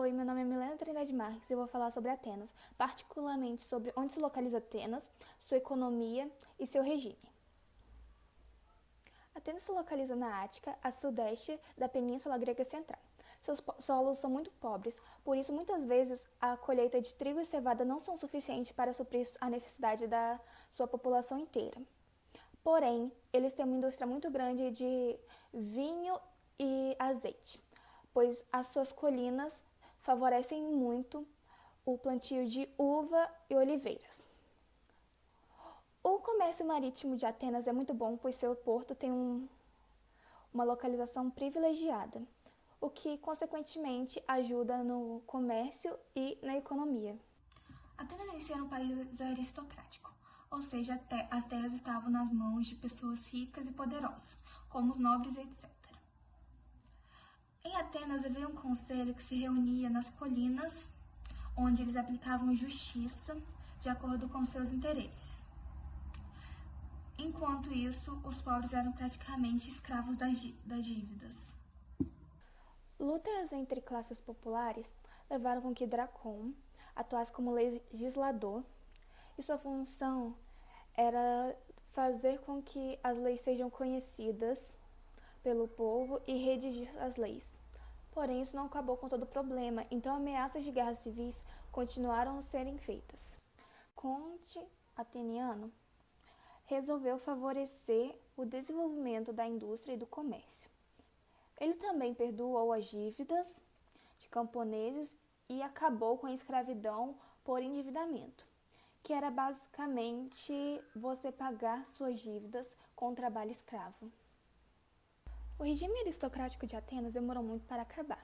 Oi, meu nome é Milena Trindade Marques e eu vou falar sobre Atenas, particularmente sobre onde se localiza Atenas, sua economia e seu regime. Atenas se localiza na Ática, a sudeste da Península Grega Central. Seus solos são muito pobres, por isso muitas vezes a colheita de trigo e cevada não são suficientes para suprir a necessidade da sua população inteira. Porém, eles têm uma indústria muito grande de vinho e azeite, pois as suas colinas favorecem muito o plantio de uva e oliveiras. O comércio marítimo de Atenas é muito bom, pois seu porto tem uma localização privilegiada, o que consequentemente ajuda no comércio e na economia. Atenas em si era um país aristocrático, ou seja, as terras estavam nas mãos de pessoas ricas e poderosas, como os nobres, etc. Em Atenas havia um conselho que se reunia nas colinas, onde eles aplicavam justiça de acordo com seus interesses. Enquanto isso, os pobres eram praticamente escravos das dívidas. Lutas entre classes populares levaram com que Dracon atuasse como legislador, e sua função era fazer com que as leis sejam conhecidas pelo povo e redigir as leis. Porém, isso não acabou com todo o problema, então ameaças de guerras civis continuaram a serem feitas. Conte ateniano resolveu favorecer o desenvolvimento da indústria e do comércio. Ele também perdoou as dívidas de camponeses e acabou com a escravidão por endividamento, que era basicamente você pagar suas dívidas com trabalho escravo. O regime aristocrático de Atenas demorou muito para acabar,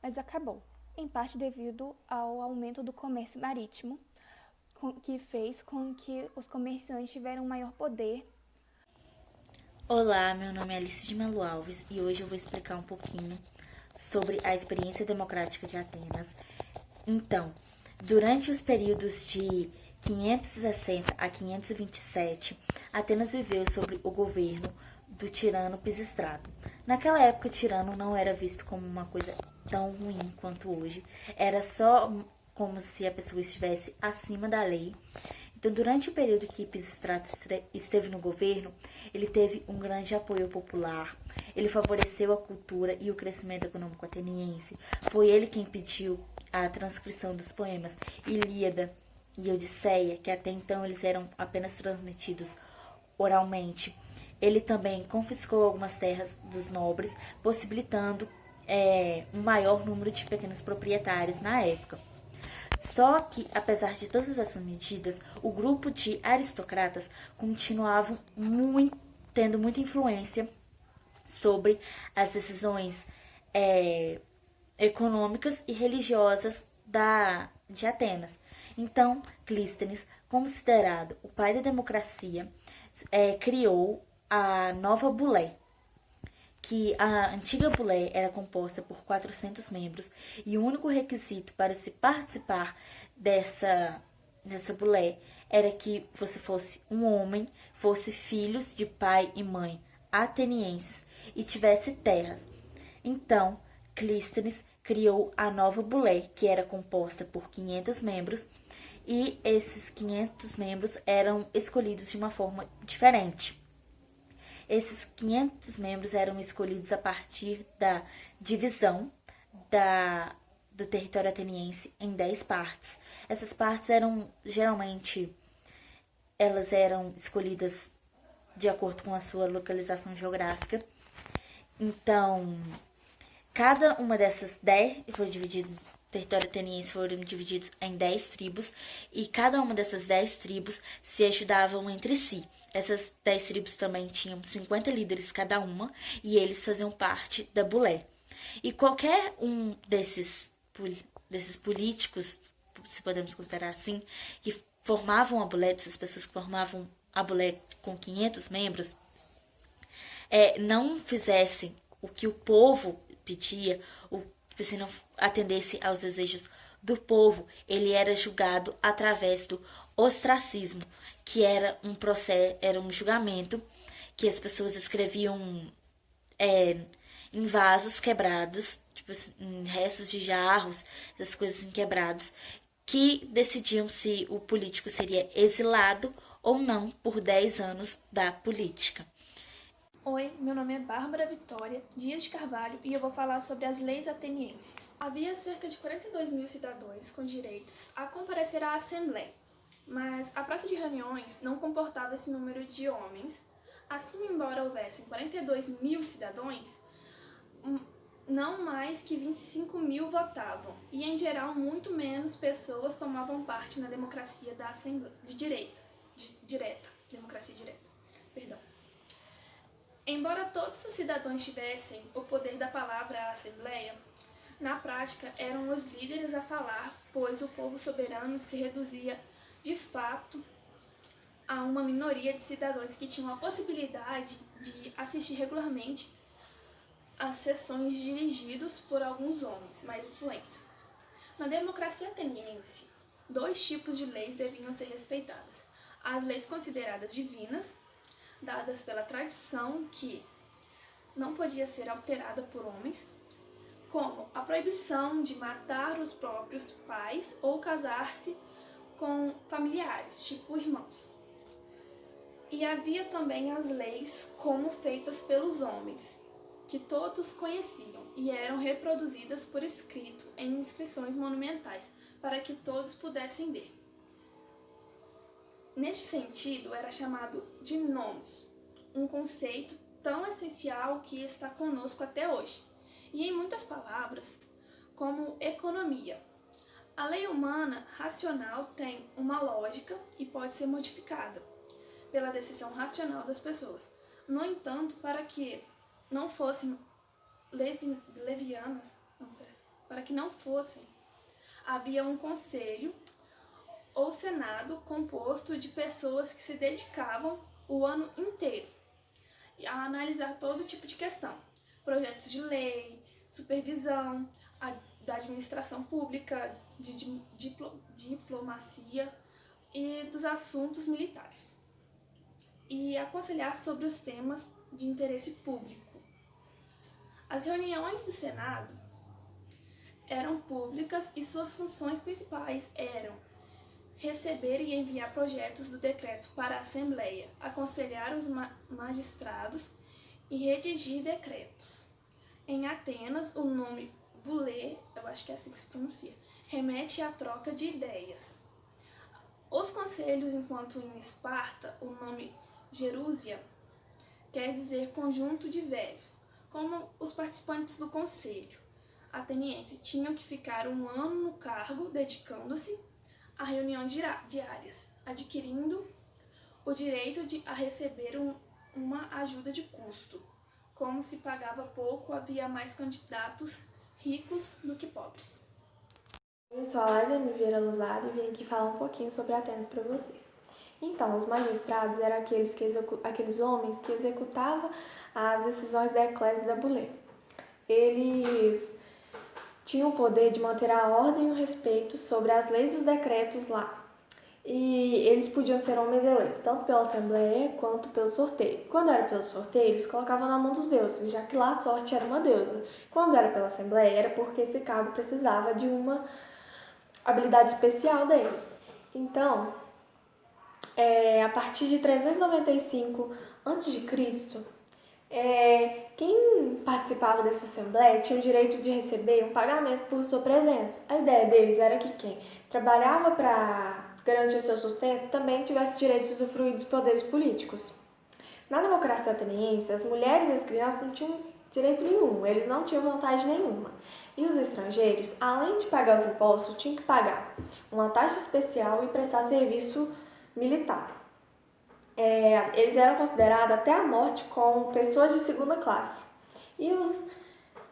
mas acabou, em parte devido ao aumento do comércio marítimo, que fez com que os comerciantes tiveram um maior poder. Olá, meu nome é Alice de Melo Alves e hoje eu vou explicar um pouquinho sobre a experiência democrática de Atenas. Então, durante os períodos de 560 a 527, Atenas viveu sob o governo do tirano Pisistrato. Naquela época, o tirano não era visto como uma coisa tão ruim quanto hoje. Era só como se a pessoa estivesse acima da lei. Então, durante o período que Pisistrato esteve no governo, ele teve um grande apoio popular, ele favoreceu a cultura e o crescimento econômico ateniense. Foi ele quem pediu a transcrição dos poemas Ilíada e Odisseia, que até então eles eram apenas transmitidos oralmente. Ele também confiscou algumas terras dos nobres, possibilitando um maior número de pequenos proprietários na época. Só que, apesar de todas essas medidas, o grupo de aristocratas continuavam tendo muita influência sobre as decisões econômicas e religiosas de Atenas. Então, Clístenes, considerado o pai da democracia, criou a nova bulé, que a antiga bulé era composta por 400 membros e o único requisito para se participar dessa bulé era que você fosse um homem, fosse filhos de pai e mãe atenienses e tivesse terras. Então, Clístenes criou a nova bulé, que era composta por 500 membros, e esses 500 membros eram escolhidos de uma forma diferente. Esses 500 membros eram escolhidos a partir da divisão do território ateniense em 10 partes. Essas partes elas eram escolhidas de acordo com a sua localização geográfica. Então, cada uma dessas 10 território ateniense foram divididos em 10 tribos e cada uma dessas 10 tribos se ajudavam entre si. Essas 10 tribos também tinham 50 líderes cada uma e eles faziam parte da bulé. E qualquer um desses políticos, se podemos considerar assim, que formavam a bulé, dessas pessoas que formavam a bulé com 500 membros, não fizessem o que o povo pedia, se não atendesse aos desejos do povo, ele era julgado através do ostracismo, que era um processo, era um julgamento que as pessoas escreviam em vasos quebrados, tipo assim, em restos de jarros, essas coisas assim quebrados, que decidiam se o político seria exilado ou não por 10 anos da política. Oi, meu nome é Bárbara Vitória Dias de Carvalho e eu vou falar sobre as leis atenienses. Havia cerca de 42 mil cidadãos com direitos a comparecer à Assembleia, mas a praça de reuniões não comportava esse número de homens. Assim, embora houvessem 42 mil cidadãos, não mais que 25 mil votavam, e em geral muito menos pessoas tomavam parte na democracia da Assembleia democracia direta. Embora todos os cidadãos tivessem o poder da palavra à Assembleia, na prática eram os líderes a falar, pois o povo soberano se reduzia de fato a uma minoria de cidadãos que tinham a possibilidade de assistir regularmente às sessões dirigidas por alguns homens mais influentes. Na democracia ateniense, 2 tipos de leis deviam ser respeitadas: as leis consideradas divinas, dadas pela tradição, que não podia ser alterada por homens, como a proibição de matar os próprios pais ou casar-se com familiares, tipo irmãos. E havia também as leis como feitas pelos homens, que todos conheciam e eram reproduzidas por escrito em inscrições monumentais, para que todos pudessem ver. Neste sentido, era chamado de nomos, um conceito tão essencial que está conosco até hoje, e em muitas palavras, como economia. A lei humana racional tem uma lógica e pode ser modificada pela decisão racional das pessoas. No entanto, para que não fossem havia um conselho ou senado composto de pessoas que se dedicavam o ano inteiro a analisar todo tipo de questão, projetos de lei, supervisão da administração pública, de diplomacia e dos assuntos militares, e aconselhar sobre os temas de interesse público. As reuniões do Senado eram públicas e suas funções principais eram receber e enviar projetos do decreto para a Assembleia, aconselhar os magistrados e redigir decretos. Em Atenas, o nome bulê, eu acho que é assim que se pronuncia, remete à troca de ideias. Os conselhos, enquanto em Esparta, o nome gerúsia quer dizer conjunto de velhos. Como os participantes do conselho ateniense tinham que ficar um ano no cargo, dedicando-se a reuniões diárias, adquirindo o direito a receber uma ajuda de custo. Como se pagava pouco, havia mais candidatos ricos do que pobres. Eu sou a Laísa Vieira Luzada e vim aqui falar um pouquinho sobre Atenas para vocês. Então, os magistrados eram aqueles homens que executavam as decisões da Eclésia da Bulê. Eles tinham o poder de manter a ordem e o respeito sobre as leis e os decretos lá. E eles podiam ser homens eleitos, tanto pela Assembleia quanto pelo sorteio. Quando era pelo sorteio, eles colocavam na mão dos deuses, já que lá a sorte era uma deusa. Quando era pela Assembleia, era porque esse cargo precisava de uma habilidade especial deles. Então, a partir de 395 a.C., quem participava dessa assembleia tinha o direito de receber um pagamento por sua presença. A ideia deles era que quem trabalhava para garantir seu sustento também tivesse direito de usufruir dos poderes políticos. Na democracia ateniense, as mulheres e as crianças não tinham direito nenhum, eles não tinham vantagem nenhuma. E os estrangeiros, além de pagar os impostos, tinham que pagar uma taxa especial e prestar serviço militar. Eles eram considerados até a morte como pessoas de segunda classe. E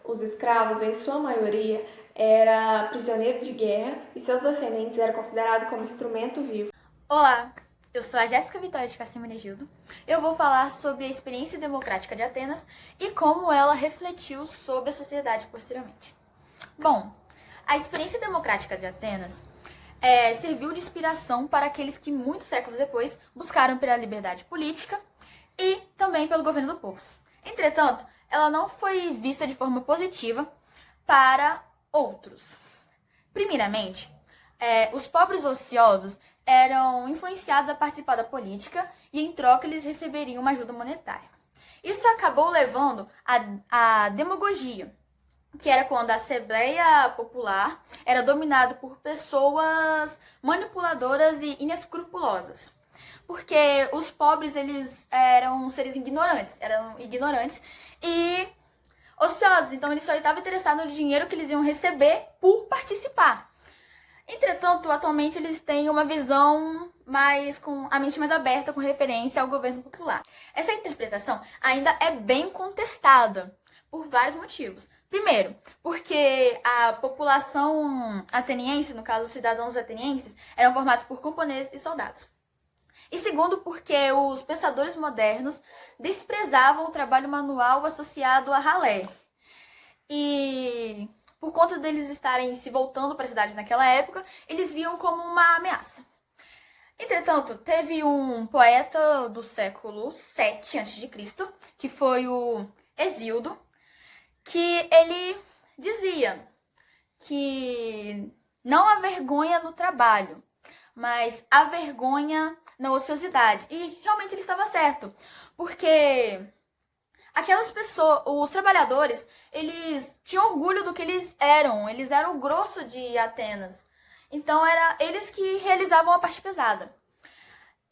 os escravos, em sua maioria, eram prisioneiros de guerra e seus descendentes eram considerados como instrumento vivo. Olá, eu sou a Jéssica Vitória de Cassimânio. Eu vou falar sobre a experiência democrática de Atenas e como ela refletiu sobre a sociedade posteriormente. Bom, a experiência democrática de Atenas serviu de inspiração para aqueles que, muitos séculos depois, buscaram pela liberdade política e também pelo governo do povo. Entretanto, ela não foi vista de forma positiva para outros. Primeiramente, os pobres ociosos eram influenciados a participar da política e, em troca, eles receberiam uma ajuda monetária. Isso acabou levando à demagogia, que era quando a Assembleia Popular era dominada por pessoas manipuladoras e inescrupulosas. Porque os pobres, eles eram seres ignorantes e ociosos, então eles só estavam interessados no dinheiro que eles iam receber por participar. Entretanto, atualmente eles têm uma visão com a mente mais aberta com referência ao governo popular. Essa interpretação ainda é bem contestada por vários motivos. Primeiro, porque a população ateniense, no caso os cidadãos atenienses, eram formados por camponeses e soldados. E segundo, porque os pensadores modernos desprezavam o trabalho manual associado à ralé. E por conta deles estarem se voltando para a cidade naquela época, eles viam como uma ameaça. Entretanto, teve um poeta do século VII a.C., que foi o Hesíodo, que ele dizia que não há vergonha no trabalho, mas há vergonha na ociosidade. E realmente ele estava certo, porque aquelas pessoas, os trabalhadores, eles tinham orgulho do que eles eram o grosso de Atenas. Então era eles que realizavam a parte pesada.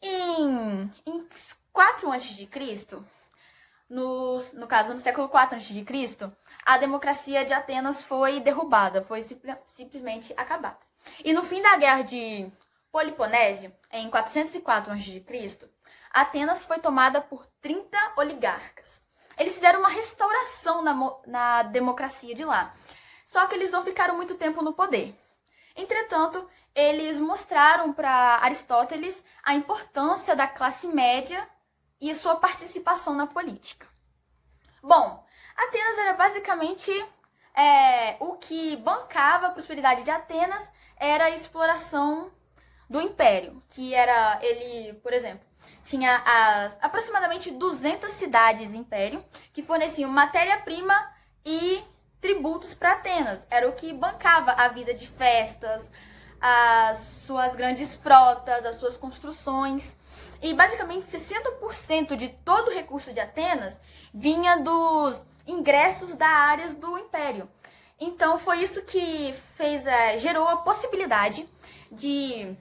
Em 4 a.C., no caso, no século IV a.C., a democracia de Atenas foi derrubada, foi simplesmente acabada. E no fim da guerra de Peloponeso, em 404 a.C., Atenas foi tomada por 30 oligarcas. Eles fizeram uma restauração na democracia de lá, só que eles não ficaram muito tempo no poder. Entretanto, eles mostraram para Aristóteles a importância da classe média e sua participação na política. Bom, Atenas era basicamente o que bancava a prosperidade de Atenas era a exploração do império, que era por exemplo, tinha aproximadamente 200 cidades império que forneciam matéria-prima e tributos para Atenas. Era o que bancava a vida de festas, as suas grandes frotas, as suas construções. E basicamente 60% de todo o recurso de Atenas vinha dos ingressos das áreas do império. Então foi isso que gerou a possibilidade de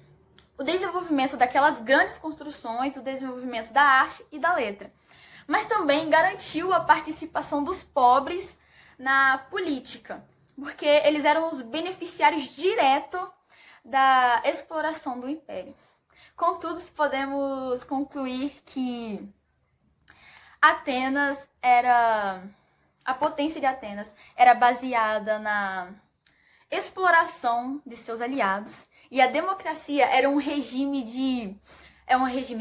o desenvolvimento daquelas grandes construções, o desenvolvimento da arte e da letra. Mas também garantiu a participação dos pobres na política, porque eles eram os beneficiários diretos da exploração do império. Contudo, podemos concluir que a potência de Atenas era baseada na exploração de seus aliados e a democracia era um regime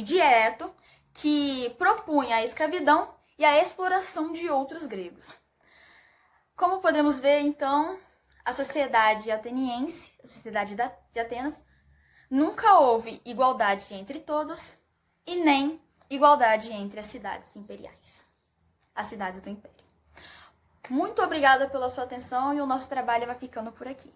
direto que propunha a escravidão e a exploração de outros gregos. Como podemos ver, então, a sociedade ateniense, a sociedade de Atenas, nunca houve igualdade entre todos e nem igualdade entre as cidades imperiais, as cidades do império. Muito obrigada pela sua atenção e o nosso trabalho vai ficando por aqui.